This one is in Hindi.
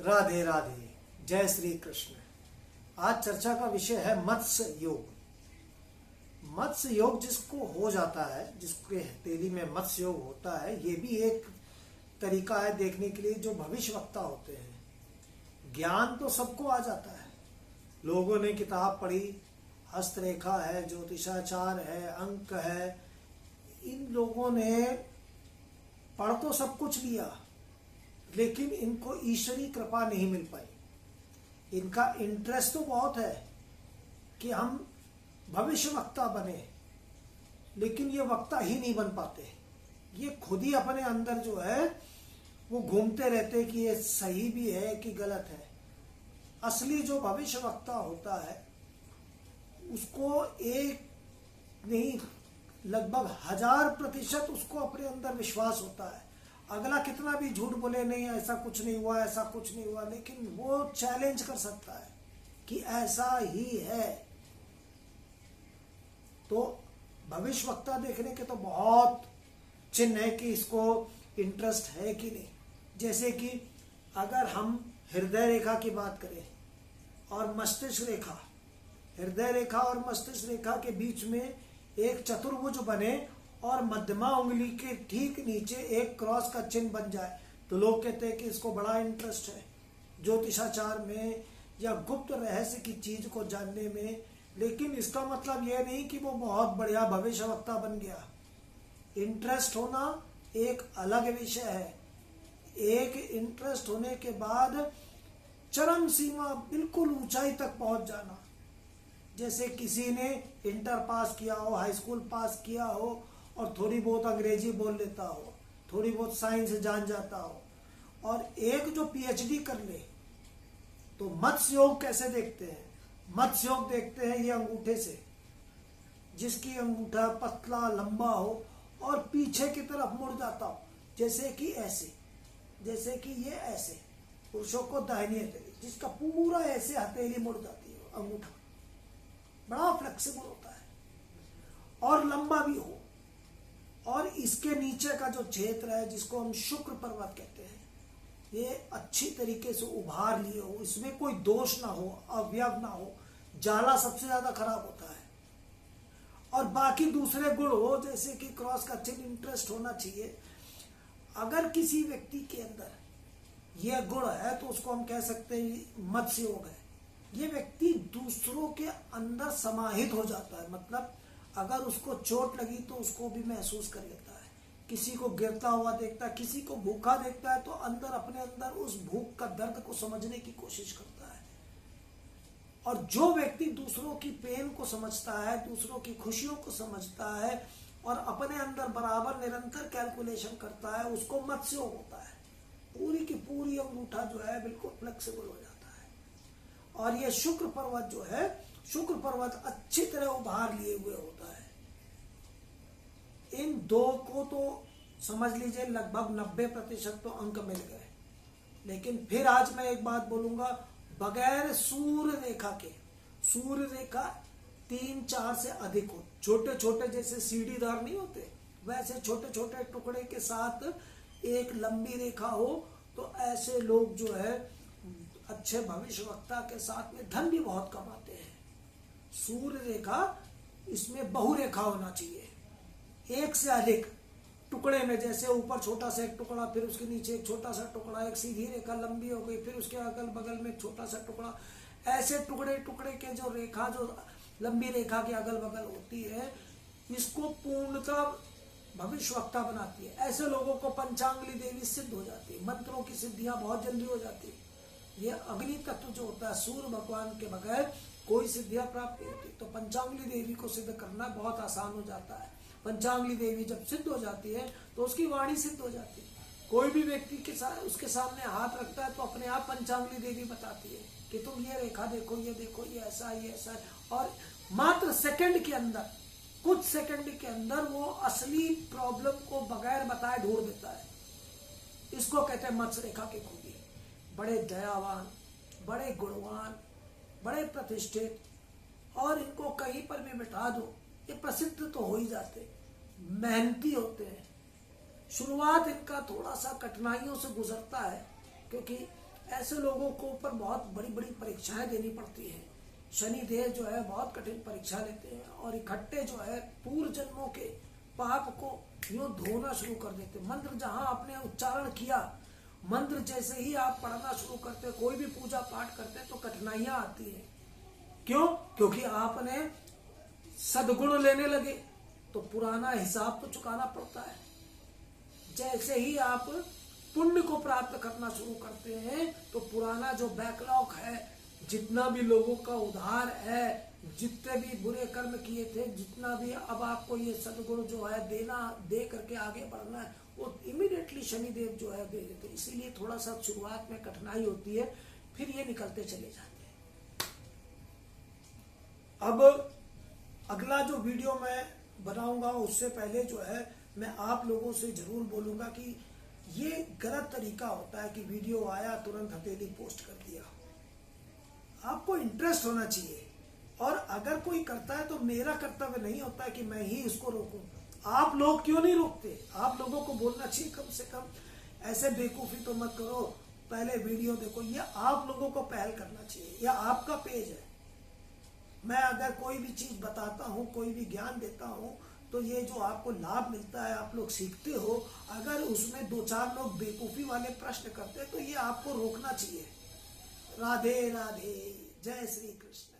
राधे राधे, जय श्री कृष्ण। आज चर्चा का विषय है मत्स्य योग। मत्स्य योग जिसको हो जाता है, जिसके हथेली में मत्स्य योग होता है, ये भी एक तरीका है देखने के लिए जो भविष्यवक्ता होते हैं। ज्ञान तो सबको आ जाता है, लोगों ने किताब पढ़ी, हस्तरेखा है, ज्योतिषाचार है, अंक है, इन लोगों ने पढ़ तो सब कुछ लिया, लेकिन इनको ईश्वरी कृपा नहीं मिल पाई। इनका इंटरेस्ट तो बहुत है कि हम भविष्यवक्ता बने, लेकिन ये वक्ता ही नहीं बन पाते। ये खुद ही अपने अंदर जो है वो घूमते रहते कि ये सही भी है कि गलत है। असली जो भविष्यवक्ता होता है उसको एक नहीं लगभग 1000% उसको अपने अंदर विश्वास होता है। अगला कितना भी झूठ बोले, नहीं ऐसा कुछ नहीं हुआ, ऐसा कुछ नहीं हुआ, लेकिन वो चैलेंज कर सकता है कि ऐसा ही है। तो भविष्यवक्ता देखने के तो बहुत चिन्ह है कि इसको इंटरेस्ट है कि नहीं। जैसे कि अगर हम हृदय रेखा की बात करें और मस्तिष्क रेखा, हृदय रेखा और मस्तिष्क रेखा के बीच में एक चतुर्भुज बने और मध्यमा उंगली के ठीक नीचे एक क्रॉस का चिन्ह बन जाए, तो लोग कहते हैं कि इसको बड़ा इंटरेस्ट है ज्योतिषाचार में या गुप्त रहस्य की चीज को जानने में। लेकिन इसका मतलब यह नहीं कि वो बहुत बढ़िया भविष्यवक्ता बन गया। इंटरेस्ट होना एक अलग विषय है। एक इंटरेस्ट होने के बाद चरम सीमा, बिल्कुल ऊंचाई तक पहुंच जाना। जैसे किसी ने इंटर पास किया हो, हाई स्कूल पास किया हो और थोड़ी बहुत अंग्रेजी बोल लेता हो, थोड़ी बहुत साइंस जान जाता हो, और एक जो पीएचडी कर ले। तो मत्स्य योग कैसे देखते हैं? मत्स्य योग देखते हैं ये अंगूठे से, जिसकी अंगूठा पतला लंबा हो और पीछे की तरफ मुड़ जाता हो, जैसे कि ऐसे, जैसे कि ये ऐसे, पुरुषों को दाहिनी हथेली, जिसका पूरा ऐसे हथेली मुड़ जाती है, अंगूठा बड़ा फ्लेक्सिबल होता है और लंबा भी हो। और इसके नीचे का जो क्षेत्र है जिसको हम शुक्र पर्वत कहते हैं, ये अच्छी तरीके से उभार लिए हो, इसमें कोई दोष ना हो, अवयव ना हो। जाला सबसे ज्यादा खराब होता है। और बाकी दूसरे गुण हो, जैसे कि क्रॉस का चिन्ह, इंटरेस्ट होना चाहिए। अगर किसी व्यक्ति के अंदर यह गुण है तो उसको हम कह सकते हैं मत्स्य योग है। ये व्यक्ति दूसरों के अंदर समाहित हो जाता है, मतलब अगर उसको चोट लगी तो उसको भी महसूस कर लेता है। किसी को गिरता हुआ देखता है, किसी को भूखा देखता है तो अंदर अपने अंदर उस भूख का दर्द को समझने की कोशिश करता है। और जो व्यक्ति दूसरों की पेन को समझता है, दूसरों की खुशियों को समझता है और अपने अंदर बराबर निरंतर कैलकुलेशन करता है, उसको मत्स्य योग होता है। पूरी की पूरी अंगूठा जो है बिल्कुल फ्लेक्सिबल हो जाता है। और ये शुक्र पर्वत जो है, शुक्र पर्वत अच्छी तरह उभार लिए हुए होता है। इन दो को तो समझ लीजिए लगभग 90% तो अंक मिल गए। लेकिन फिर आज मैं एक बात बोलूंगा, बगैर सूर्य रेखा के, सूर्य रेखा 3-4 से अधिक हो, छोटे छोटे जैसे सीढ़ीदार नहीं होते वैसे छोटे छोटे टुकड़े के साथ एक लंबी रेखा हो, तो ऐसे लोग जो है अच्छे भविष्यवक्ता के साथ में धन भी बहुत कमाते हैं। सूर्य रेखा, इसमें बहुरेखा होना चाहिए, एक से अधिक टुकड़े में, जैसे ऊपर छोटा सा एक टुकड़ा, फिर उसके नीचे एक छोटा सा टुकड़ा, एक सीधी रेखा लंबी हो गई, फिर उसके अगल बगल में एक छोटा सा टुकड़ा। ऐसे टुकड़े टुकड़े के जो रेखा, जो लंबी रेखा के अगल बगल होती है, इसको पूर्णतः भविष्यवक्ता बनाती है। ऐसे लोगों को पंचांगली देवी सिद्ध हो जाती है, मंत्रों की सिद्धियां बहुत जल्दी हो जाती है। ये अग्नि तत्व जो होता है, सूर्य भगवान के बगैर कोई सिद्धियां प्राप्त नहीं होती। तो पंचांगली देवी को सिद्ध करना बहुत आसान हो जाता है। पंचांगली देवी जब सिद्ध हो जाती है तो उसकी वाणी सिद्ध हो जाती है। कोई भी व्यक्ति के साथ उसके सामने हाथ रखता है तो अपने आप पंचांगली देवी बताती है कि तुम ये रेखा देखो, ये देखो, ये ऐसा है, ये ऐसा है। और मात्र सेकंड के अंदर, कुछ सेकंड के अंदर वो असली प्रॉब्लम को बगैर बताए ढूंढ देता है। इसको कहते हैं मत्स्य रेखा के खूबी। बड़े दयावान, बड़े गुणवान, बड़े प्रतिष्ठित, और इनको कहीं पर भी बिठा दो ये प्रसिद्ध तो हो ही जाते। मेहनती होते हैं। शुरुआत इनका थोड़ा सा कठिनाइयों से गुजरता है, क्योंकि ऐसे लोगों को ऊपर बहुत बड़ी बड़ी परीक्षाएं देनी पड़ती हैं। शनिदेव जो है बहुत कठिन परीक्षा लेते हैं और इकट्ठे जो है पूर्व जन्मों के पाप को यूं धोना शुरू कर देते। मंत्र जहां आपने उच्चारण किया, मंत्र जैसे ही आप पढ़ना शुरू करते, कोई भी पूजा पाठ करते तो कठिनाइयां आती हैं। क्यों? क्योंकि आपने सद्गुण लेने लगे तो पुराना हिसाब तो चुकाना पड़ता है। जैसे ही आप पुण्य को प्राप्त करना शुरू करते हैं तो पुराना जो बैकलॉग है, जितना भी लोगों का उधार है, जितने भी बुरे कर्म किए थे, जितना भी अब आपको ये सद्गुण जो है देना, दे करके आगे बढ़ना है, वो इमीडिएटली शनिदेव जो है दे देते। इसीलिए थोड़ा सा शुरुआत में कठिनाई होती है, फिर ये निकलते चले जाते हैं। अब अगला जो वीडियो मैं बनाऊंगा उससे पहले जो है मैं आप लोगों से जरूर बोलूंगा कि ये गलत तरीका होता है कि वीडियो आया तुरंत हथेली पोस्ट कर दिया। आपको इंटरेस्ट होना चाहिए, और अगर कोई करता है तो मेरा कर्तव्य नहीं होता है कि मैं ही इसको रोकूं। आप लोग क्यों नहीं रोकते? आप लोगों को बोलना चाहिए कम से कम ऐसे बेवकूफी तो मत करो, पहले वीडियो देखो। ये आप लोगों को पहल करना चाहिए, यह आपका पेज है। मैं अगर कोई भी चीज बताता हूँ, कोई भी ज्ञान देता हूँ, तो ये जो आपको लाभ मिलता है, आप लोग सीखते हो, अगर उसमें 2-4 लोग बेवकूफी वाले प्रश्न करते हैं तो ये आपको रोकना चाहिए। राधे राधे, जय श्री कृष्ण।